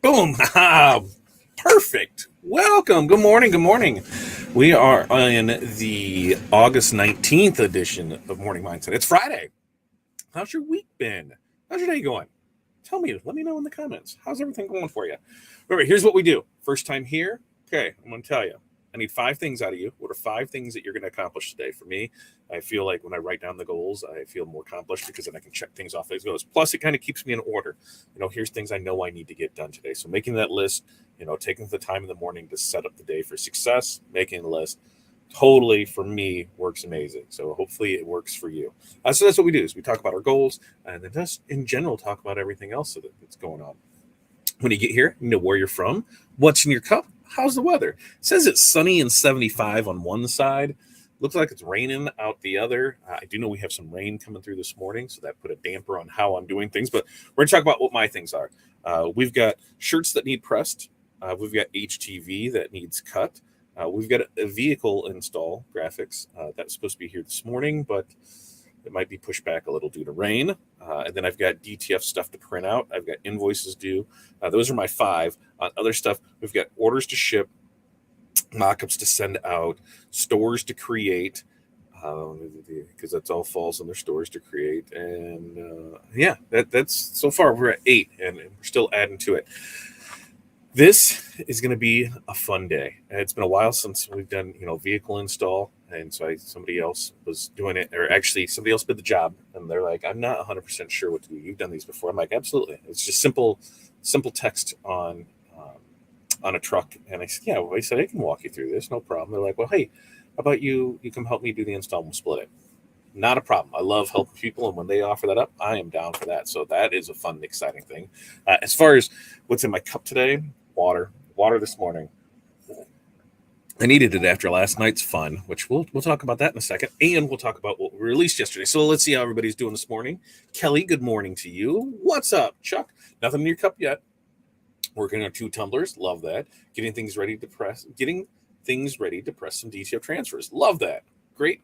Boom. Perfect. Welcome. Good morning. Good morning. We are in the August 19th edition of Morning Mindset. It's Friday. How's your week been? How's your day going? Tell me. Let me know in the comments. How's everything going for you? Remember, here's what we do. First time here. Okay, I'm going to tell you. I need 5 things out of you. What are 5 things that you're going to accomplish today? For me, I feel like when I write down the goals, I feel more accomplished because then I can check things off as goes. Plus, it kind of keeps me in order. Here's things I know I need to get done today. So making that list, taking the time in the morning to set up the day for success, making a list, totally for me works amazing. So hopefully it works for you. So that's what we do is we talk about our goals and then just in general talk about everything else that's going on. When you get here, you know where you're from, what's in your cup, how's the weather. It says it's sunny and 75 on one side. Looks like it's raining out the other. I do know we have some rain coming through this morning, so that put a damper on how I'm doing things. But we're going to talk about what my things are. We've got shirts that need pressed. We've got HTV that needs cut. We've got a vehicle install graphics that's supposed to be here this morning, but it might be pushed back a little due to rain. And then I've got DTF stuff to print out. I've got invoices due. Those are my 5. Other stuff, we've got orders to ship, mock-ups to send out, stores to create, because that's all falls under stores to create. And that's so far we're at 8, and we're still adding to it. This is going to be a fun day. It's been a while since we've done, vehicle install. And so somebody else was doing it, or actually somebody else did the job. And they're like, I'm not 100% sure what to do. You've done these before. I'm like, absolutely. It's just simple text on a truck. And I said, yeah, well, I said, I can walk you through this. No problem. They're like, well, hey, how about you come help me do the install and we'll split it. Not a problem. I love helping people. And when they offer that up, I am down for that. So that is a fun, exciting thing. As far as what's in my cup today, water this morning. I needed it after last night's fun, which we'll talk about that in a second. And we'll talk about what we released yesterday. So let's see how everybody's doing this morning. Kelly, good morning to you. What's up, Chuck? Nothing in your cup yet. Working on 2 tumblers. Love that. Getting things ready to press some DTF transfers. Love that. Great.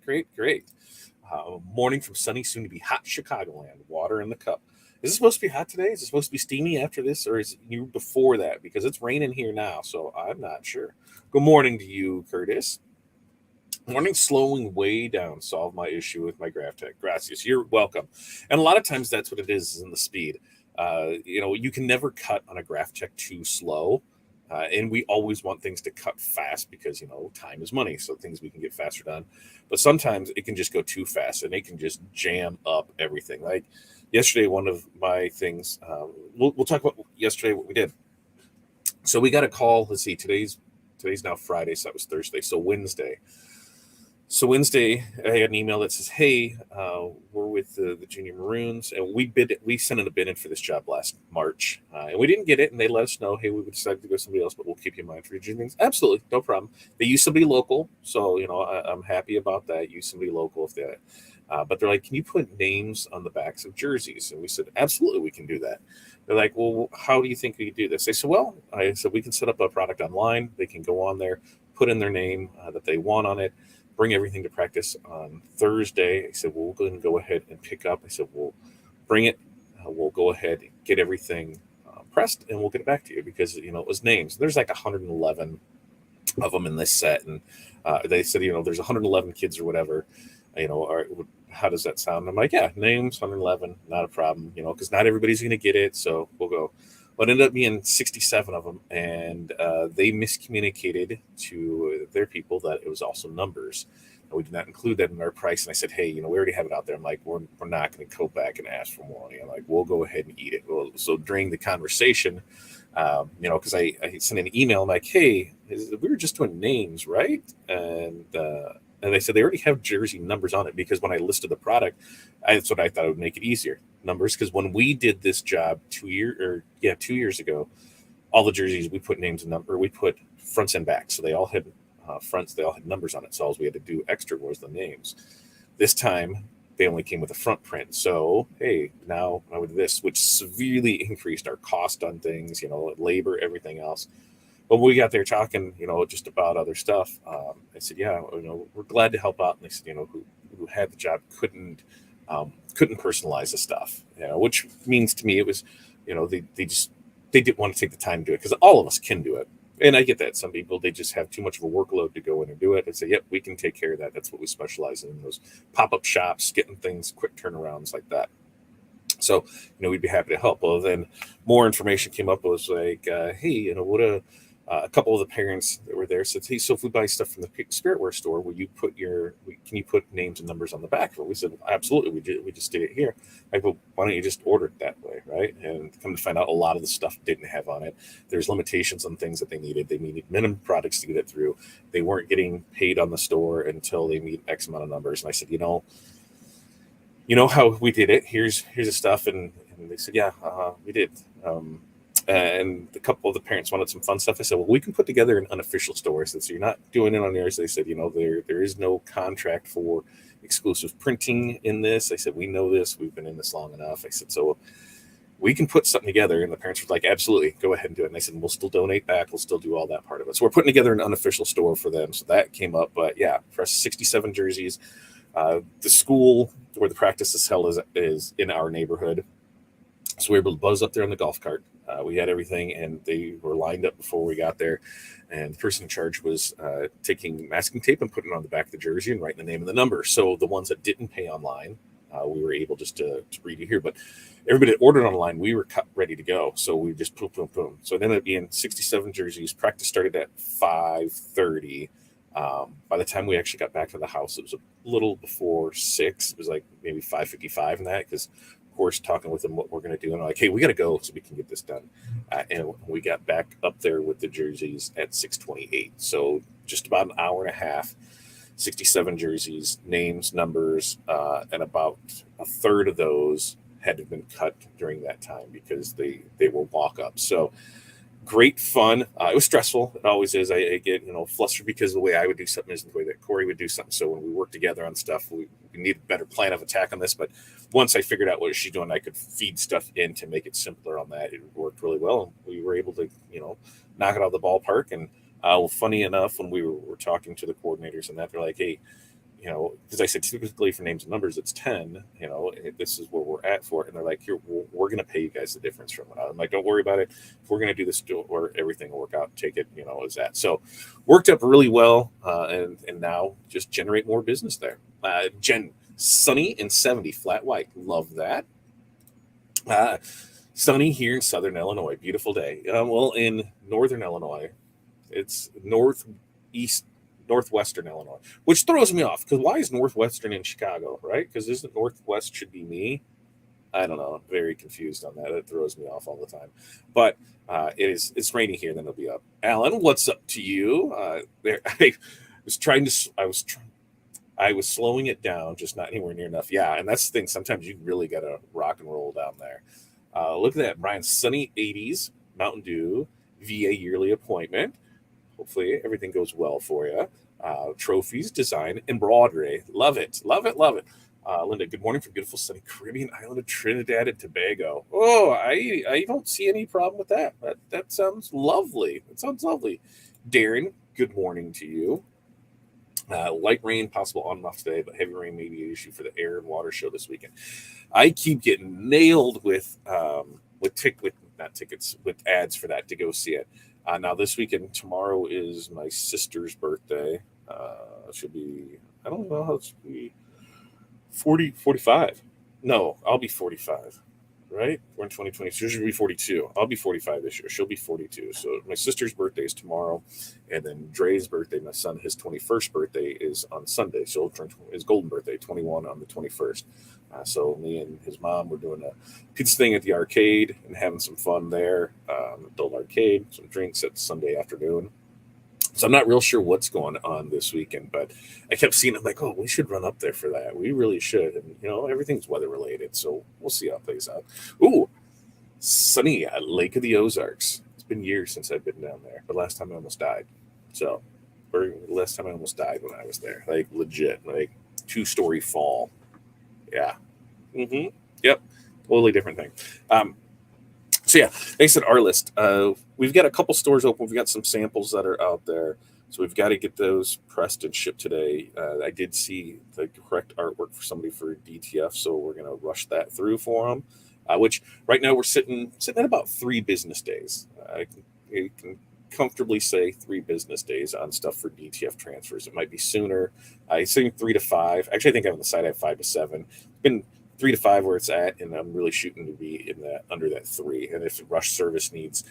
Morning from sunny, soon to be hot Chicagoland. Water in the cup. Is it supposed to be hot today? Is it supposed to be steamy after this, or is it you before that? Because it's raining here now, so I'm not sure. Good morning to you, Curtis. Morning slowing way down. Solve my issue with my GraphTech. Gracias. You're welcome. And a lot of times that's what it is in the speed. You can never cut on a GraphTech too slow. And we always want things to cut fast because, time is money. So things we can get faster done. But sometimes it can just go too fast and it can just jam up everything. Like yesterday, one of my things, we'll talk about yesterday what we did. So we got a call. Let's see, today's now Friday, so that was Thursday. So Wednesday, I had an email that says, hey, we're with the Junior Maroons, and we sent in a bid in for this job last March, and we didn't get it, and they let us know, hey, we decided to go somebody else, but we'll keep you in mind for your junior things. Absolutely, no problem. They use somebody local, so, I'm happy about that. Use somebody local if they but they're like, can you put names on the backs of jerseys? And we said, absolutely, we can do that. They're like, well, how do you think we can do this? I said, we can set up a product online. They can go on there, put in their name that they want on it, bring everything to practice on Thursday. I said, well, we're going to go ahead and pick up. I said, we'll bring it. We'll go ahead and get everything pressed, and we'll get it back to you because, it was names. There's like 111 of them in this set. And they said, there's 111 kids or whatever, how does that sound? I'm like, yeah, names, 111, not a problem, because not everybody's going to get it. So we'll go. But it ended up being 67 of them, and they miscommunicated to their people that it was also numbers. And we did not include that in our price. And I said, hey, we already have it out there. I'm like, we're not going to go back and ask for more money. I'm like, we'll go ahead and eat it. Well, so during the conversation, because I sent an email, I'm like, hey, we were just doing names, right? And they said they already have jersey numbers on it because when I listed the product, that's what I thought it would make it easier. Numbers, because when we did this job 2 years ago, all the jerseys we put names and number, we put fronts and backs, so they all had fronts, they all had numbers on it. So all we had to do extra was the names. This time they only came with a front print. So hey, now with this, which severely increased our cost on things, labor, everything else. But when we got there talking, just about other stuff, I said, yeah, we're glad to help out. And they said, who had the job couldn't couldn't personalize the stuff, which means to me it was, they they didn't want to take the time to do it because all of us can do it. And I get that. Some people, they just have too much of a workload to go in and do it and say, yep, we can take care of that. That's what we specialize in, those pop-up shops, getting things, quick turnarounds like that. So, we'd be happy to help. Well, then more information came up. It was like, hey, what a couple of the parents that were there said, hey, so if we buy stuff from the Spiritware store, will you can you put names and numbers on the back of it? We said, absolutely. We just did it here. I go, why don't you just order it that way, right? And come to find out, a lot of the stuff didn't have on it. There's limitations on things that they needed. They needed minimum products to get it through. They weren't getting paid on the store until they meet X amount of numbers. And I said, how we did it. Here's the stuff. And they said, yeah, we did. And a couple of the parents wanted some fun stuff. I said, well, we can put together an unofficial store. I said, so you're not doing it on yours. They said, there is no contract for exclusive printing in this. I said, we know this. We've been in this long enough. I said, so we can put something together. And the parents were like, absolutely, go ahead and do it. And I said, we'll still donate back. We'll still do all that part of it. So we're putting together an unofficial store for them. So that came up. But yeah, for us, 67 jerseys. The school where the practice is held is in our neighborhood. So we were able to buzz up there on the golf cart. We had everything, and they were lined up before we got there. And the person in charge was taking masking tape and putting it on the back of the jersey and writing the name and the number. So the ones that didn't pay online, we were able just to read it here. But everybody that ordered online, we were ready to go. So we just boom, boom, boom. So it ended up being 67 jerseys. Practice started at 5:30. By the time we actually got back to the house, it was a little before 6. It was like maybe 5:55 in that, because course, talking with them what we're going to do, and I'm like, hey, we got to go so we can get this done. And we got back up there with the jerseys at 6:28. So just about an hour and a half, 67 jerseys, names, numbers, and about a third of those had to have been cut during that time because they were walk-ups. So great fun. It was stressful. It always is. I get flustered because the way I would do something isn't the way that Corey would do something. So when we work together on stuff, we need a better plan of attack on this. But once I figured out what she's doing, I could feed stuff in to make it simpler on that. It worked really well, and we were able to knock it out of the ballpark. And funny enough, when we were talking to the coordinators and that, they're like, hey, because I said typically for names and numbers it's 10, this is where we're at for it. And they're like, here, we're going to pay you guys the difference from it. I'm like, don't worry about it. If we're going to do this, or everything will work out, take it, as that. So worked up really well, and now just generate more business there. Sunny and 70 flat white. Love that. Sunny here in Southern Illinois. Beautiful day. Well, in Northern Illinois, it's Northwestern Illinois, which throws me off, because why is Northwestern in Chicago, right? Because isn't Northwest should be me? I don't know. I'm very confused on that. It throws me off all the time. But it's rainy here, then it'll be up. Alan, what's up to you? I was slowing it down, just not anywhere near enough. Yeah, and that's the thing. Sometimes you really got to rock and roll down there. Look at that, Brian. Sunny 80s, Mountain Dew, VA yearly appointment. Hopefully everything goes well for you. Trophies, design, embroidery. Love it, love it, love it. Linda, good morning from beautiful sunny Caribbean island of Trinidad and Tobago. Oh, I don't see any problem with that. That sounds lovely. That sounds lovely. Darren, good morning to you. Light rain possible on and off today, but heavy rain may be an issue for the air and water show this weekend. I keep getting nailed with ads for that to go see it. Now this weekend, tomorrow is my sister's birthday. Should be, I don't know how it's be 45. No, I'll be 45. Right? We're in 2020. So she'll be 42. I'll be 45 this year. She'll be 42. So my sister's birthday is tomorrow. And then Dre's birthday, my son, his 21st birthday is on Sunday. So he'll turn his golden birthday, 21 on the 21st. So me and his mom, we're doing a pizza thing at the arcade and having some fun there. Adult arcade, some drinks at Sunday afternoon. So I'm not real sure what's going on this weekend, but I kept seeing it like, oh, we should run up there for that. We really should. And, everything's weather related. So we'll see how it plays out. Ooh, sunny at Lake of the Ozarks. It's been years since I've been down there, but last time I almost died. Last time I almost died when I was there, like legit, like 2-story fall. Yeah. Mm-hmm. Yep. Totally different thing. So yeah, like I said, our list. We've got a couple stores open. We've got some samples that are out there. So we've got to get those pressed and shipped today. I did see the correct artwork for somebody for DTF, so we're going to rush that through for them. which right now we're sitting at about 3 business days. You can comfortably say 3 business days on stuff for DTF transfers. It might be sooner. I think 3 to 5. Actually, I think on the side I have 5 to 7. It's been 3 to 5 where it's at, and I'm really shooting to be in that under that 3. And if rush service needs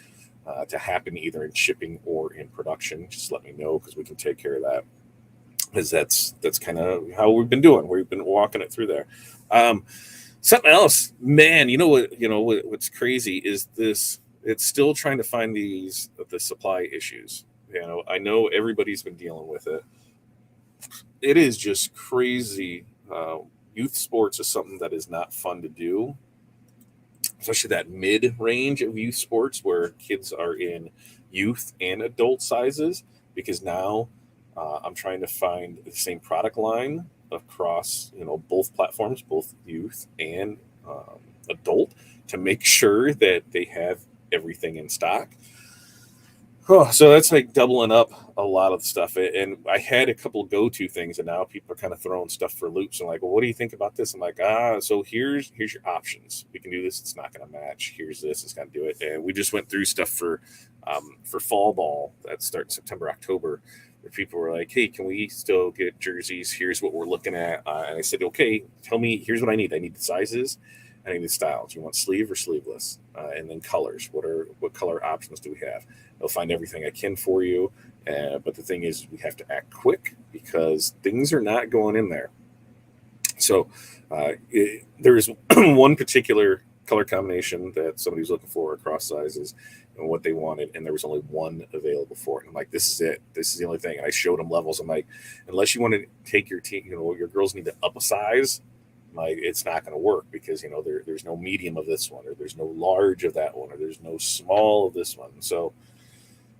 to happen either in shipping or in production, just let me know because we can take care of that. Because that's kind of how we've been doing. We've been walking it through there. Something else, man. What's crazy is this. It's still trying to find the supply issues. I know everybody's been dealing with it. It is just crazy. Youth sports is something that is not fun to do, especially that mid range of youth sports where kids are in youth and adult sizes. Because now I'm trying to find the same product line across both platforms, both youth and adult, to make sure that they have everything in stock. Oh, so that's like doubling up a lot of stuff. And I had a couple of go-to things, and now people are kind of throwing stuff for loops. And like, well, what do you think about this? I'm like, so here's your options. We can do this. It's not going to match. Here's this. It's going to do it. And we just went through stuff for fall ball that starts September, October. Where people were like, hey, can we still get jerseys? Here's what we're looking at. And I said, okay, tell me. Here's what I need. I need the sizes. I need the styles. You want sleeve or sleeveless? And then colors. What color options do we have? I'll find everything I can for you. But the thing is, we have to act quick because things are not going in there. So there's one particular color combination that somebody's looking for across sizes and what they wanted, and there was only one available for it. And I'm like, this is it. This is the only thing. And I showed them levels. I'm like, unless you want to take your team, your girls need to up a size. Like, it's not going to work because there's no medium of this one, or there's no large of that one, or there's no small of this one. So,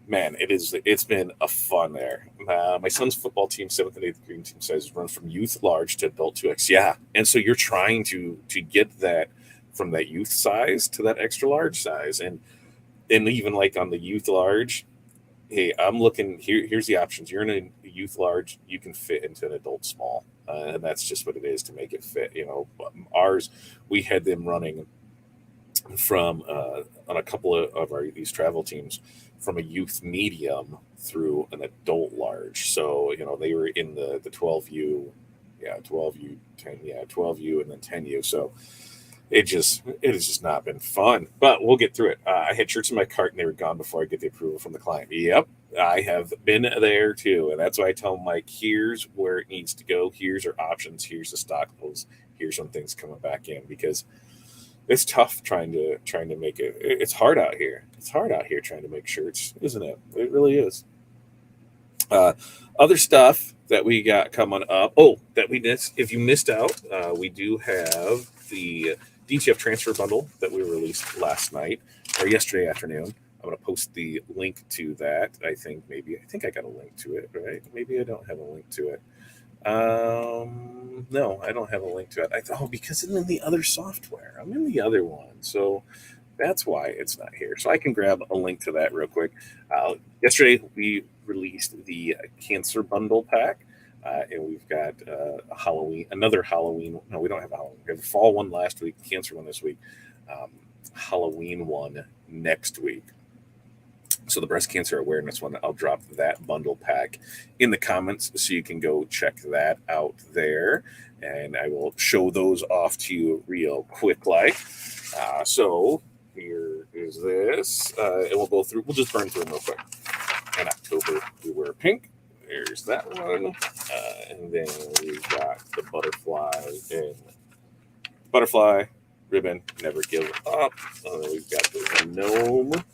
man, it's been a fun there. My son's football team, 7th and 8th green team sizes run from youth large to adult 2X. Yeah, and so you're trying to get that from that youth size to that extra large size, and even like on the youth large, hey, I'm looking here. Here's the options. You're in a youth large, you can fit into an adult small. And that's just what it is to make it fit. Ours, we had them running from on a couple of these travel teams from a youth medium through an adult large. So they were in the 12U, 12U, 10, 12U, and then 10U. So it has just not been fun, but we'll get through it. I had shirts in my cart and they were gone before I get the approval from the client. Yep, I have been there too. And that's why I tell them, like, here's where it needs to go. Here's our options. Here's the stock levels. Here's when things coming back in, because it's tough trying to make it. It's hard out here. It's hard out here trying to make shirts, isn't it? It really is. Other stuff that we got coming up. Oh, that we missed. If you missed out, we do have the DTF transfer bundle that we released last night or yesterday afternoon. I'm going to post the link to that. I think I got a link to it, right? Maybe I don't have a link to it. No, I don't have a link to it. Because I'm in the other software. I'm in the other one. So that's why it's not here. So I can grab a link to that real quick. Yesterday, we released the cancer bundle pack. And we've got another Halloween. No, we don't have a Halloween. We have a fall one last week, cancer one this week, Halloween one next week. So the breast cancer awareness one, I'll drop that bundle pack in the comments so you can go check that out there. And I will show those off to you real quick like. So here is this. And we'll go through. We'll just burn through them real quick. In October, we wear pink. There's that one. And then we've got the butterfly ribbon, never give up. We've got the gnome,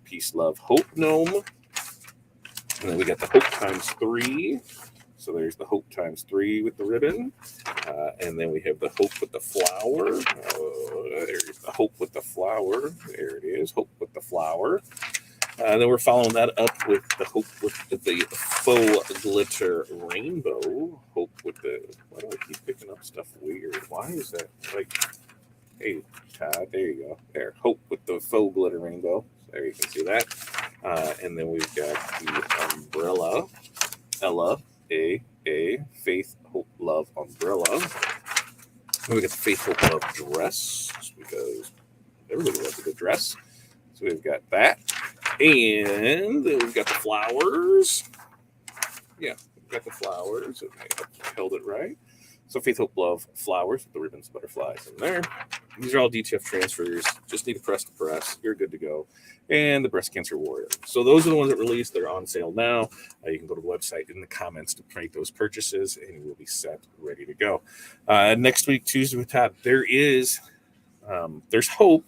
peace, love, hope gnome. And then we got the hope times 3. So there's the hope times 3 with the ribbon. And then we have the hope with the flower. There's the hope with the flower. There it is, hope with the flower. Then we're following that up with the hope with the faux glitter rainbow. Hope with the. Why do I keep picking up stuff weird? Why is that? Like, hey, Todd, there you go. There, hope with the faux glitter rainbow. There you can see that. And then we've got the umbrella, Ella, a faith, hope, love umbrella. Then we got the Faithful Glove dress because everybody loves a good dress. So we've got that. And then we've got the flowers. Yeah, we've got the flowers. I held it right. So Faithful Glove flowers with the ribbons, butterflies in there. These are all DTF transfers. Just need to press the press. You're good to go. And the Breast Cancer Warrior. So those are the ones that released. They're on sale now. You can go to the website in the comments to make those purchases, and you will be set, ready to go. Next week, Tuesday with Todd, there's hope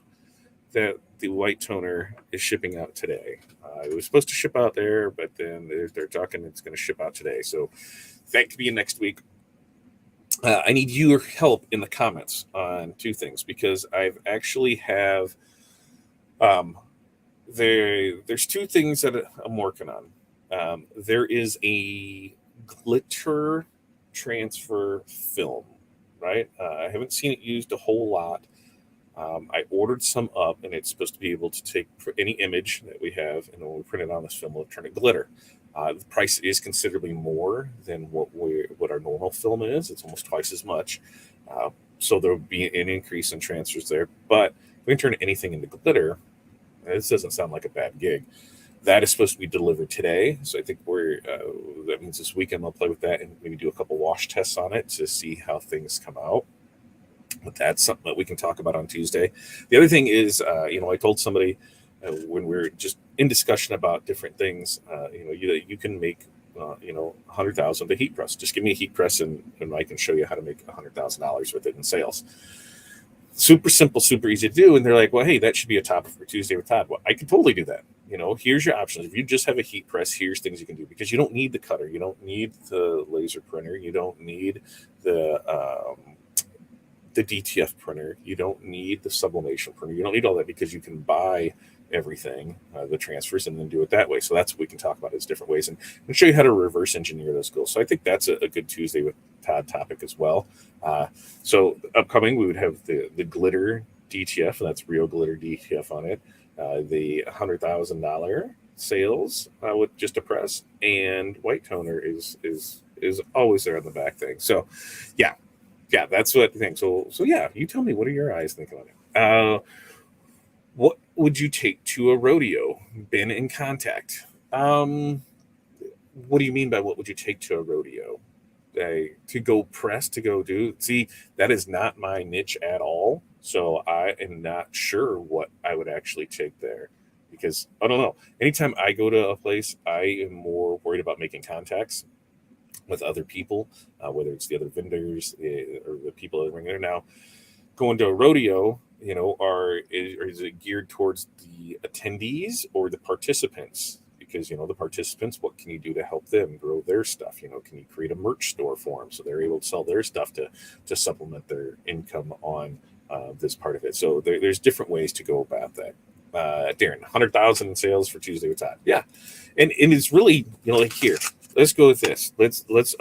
that the white toner is shipping out today. It was supposed to ship out there, but then they're talking it's going to ship out today. So that could be next week. I need your help in the comments on two things because I've actually have there's two things that I'm working on. There is a glitter transfer film, right? I haven't seen it used a whole lot. I ordered some up, and it's supposed to be able to take any image that we have, and when we print it on this film, we'll turn it glitter. The price is considerably more than what our normal film is. It's almost twice as much. So there will be an increase in transfers there. But if we can turn anything into glitter, this doesn't sound like a bad gig. That is supposed to be delivered today. So I think that means this weekend I'll play with that and maybe do a couple wash tests on it to see how things come out. But that's something that we can talk about on Tuesday. The other thing is, I told somebody when we were just in discussion about different things, you can make, 100,000 with a heat press. Just give me a heat press and I can show you how to make $100,000 with it in sales. Super simple, super easy to do. And they're like, well, hey, that should be a topic for Tuesday with Todd. Well, I could totally do that. Here's your options. If you just have a heat press, here's things you can do because you don't need the cutter. You don't need the laser printer. You don't need the DTF printer. You don't need the sublimation printer. You don't need all that because you can buy everything, the transfers, and then do it that way. So that's what we can talk about is different ways and show you how to reverse engineer those goals. So I think that's a good Tuesday with Todd topic as well. So upcoming, we would have the glitter DTF, and that's real glitter DTF on it. The $100,000 sales with just a press, and white toner is always there on the back thing. So yeah, that's what I think. So yeah, you tell me, what are your eyes thinking on it? What would you take to a rodeo? Been in contact. What do you mean by what would you take to a rodeo? To go press, to go do? See, that is not my niche at all. So I am not sure what I would actually take there because I don't know. Anytime I go to a place, I am more worried about making contacts with other people, whether it's the other vendors or the people that are there now. Going to a rodeo, is it geared towards the attendees or the participants? Because, the participants, what can you do to help them grow their stuff? Can you create a merch store for them so they're able to sell their stuff to supplement their income on this part of it? So there's different ways to go about that. Darren, 100,000 in sales for Tuesday with Todd. Yeah. And it's really, like here, let's go with this. I'm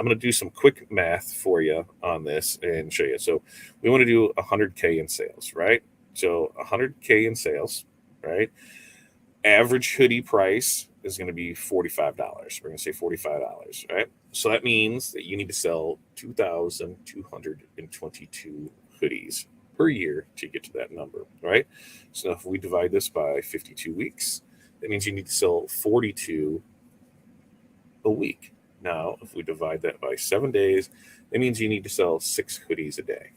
going to do some quick math for you on this and show you. So we want to do 100K in sales, right? So 100K in sales, right? Average hoodie price is going to be $45. We're going to say $45, right? So that means that you need to sell 2,222 hoodies per year to get to that number, right? So if we divide this by 52 weeks, that means you need to sell 42 a week. Now, if we divide that by 7 days, that means you need to sell 6 hoodies a day.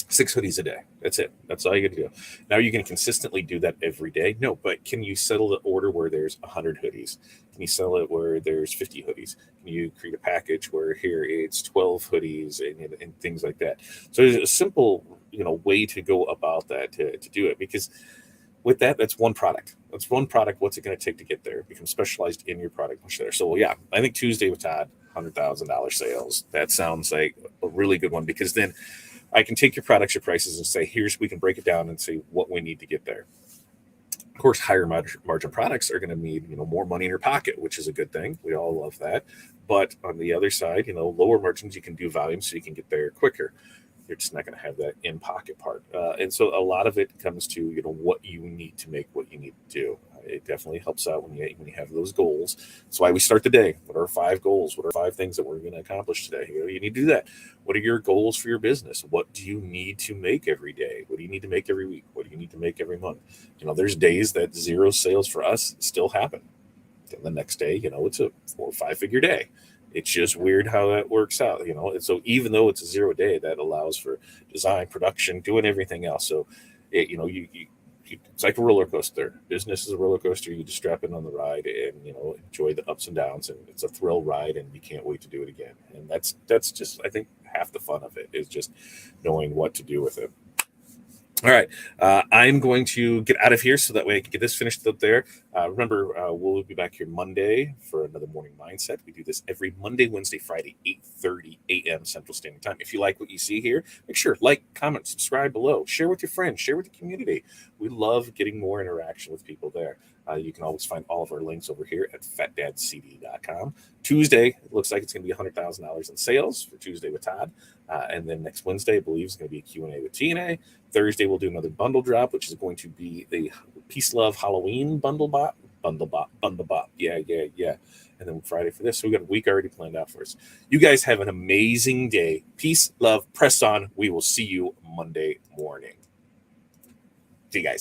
6 hoodies a day. That's it. That's all you got to do. Now, you can consistently do that every day. No, but can you settle the order where there's 100 hoodies? Can you sell it where there's 50 hoodies? Can you create a package where here it's 12 hoodies and things like that? So there's a simple, way to go about that to do it because with that's one product. That's one product. What's it going to take to get there? Become specialized in your product. Push there. So yeah, I think Tuesday with Todd, $100,000 sales. That sounds like a really good one because then I can take your products, your prices, and say, we can break it down and say what we need to get there. Of course, higher margin products are going to need, more money in your pocket, which is a good thing. We all love that. But on the other side, lower margins, you can do volume so you can get there quicker. You're just not going to have that in-pocket part. And so a lot of it comes to, what you need to make what you need to do. It definitely helps out when you have those goals. That's why we start the day. What are 5 goals? What are 5 things that we're going to accomplish today? You need to do that. What are your goals for your business? What do you need to make every day? What do you need to make every week? What do you need to make every month? There's days that 0 sales for us still happen. Then the next day, it's a 4 or 5 figure day. It's just weird how that works out, And so even though it's a 0 day, that allows for design, production, doing everything else. So, it's like a roller coaster. Business is a roller coaster. You just strap in on the ride and enjoy the ups and downs. And it's a thrill ride, and you can't wait to do it again. And that's just, I think, half the fun of it is just knowing what to do with it. All right. I'm going to get out of here so that way I can get this finished up there. Remember, we'll be back here Monday for another Morning Mindset. We do this every Monday, Wednesday, Friday, 8:30 a.m. Central Standard Time. If you like what you see here, make sure like, comment, subscribe below. Share with your friends. Share with the community. We love getting more interaction with people there. You can always find all of our links over here at fatdadcd.com. Tuesday, it looks like it's going to be $100,000 in sales for Tuesday with Todd. And then next Wednesday, I believe, is going to be a Q&A with TNA. Thursday, we'll do another bundle drop, which is going to be the Peace Love Halloween bundle bot. Yeah. And then Friday for this. So we got a week already planned out for us. You guys have an amazing day. Peace, love, press on. We will see you Monday morning. See you guys.